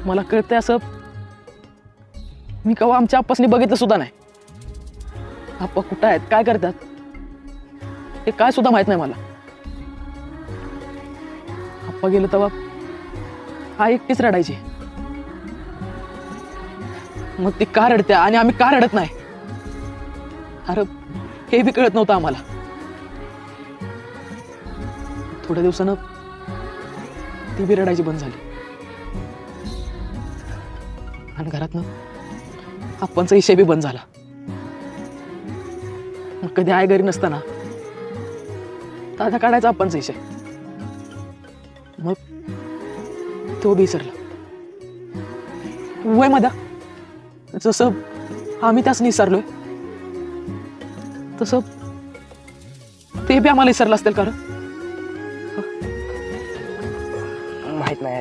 मला कळतंय असं मी केव्हा आमच्या आप्पासनी बघितलं सुद्धा नाही. आप्पा कुठं आहेत, काय करतात हे काय सुद्धा माहित नाही मला. आप्पा गेलं तेव्हा हा एकटीच रडायची. मग ती का रडत्या आणि आम्ही का रडत नाही, अरे हे बी कळत नव्हतं आम्हाला. थोड्या दिवसानं ती बी रडायची बंद झाली आणि घरातनं आप्पांचा विषय बी बंद झाला. मग कधी आई घरी नसताना दादा काढायचा आप्पांचा विषय, मग तो बी विसरला. वय मधा जसं आम्ही त्याच विसरलोय तसं ते बी आम्हाला विसरलं असतील. कारण माहित नाही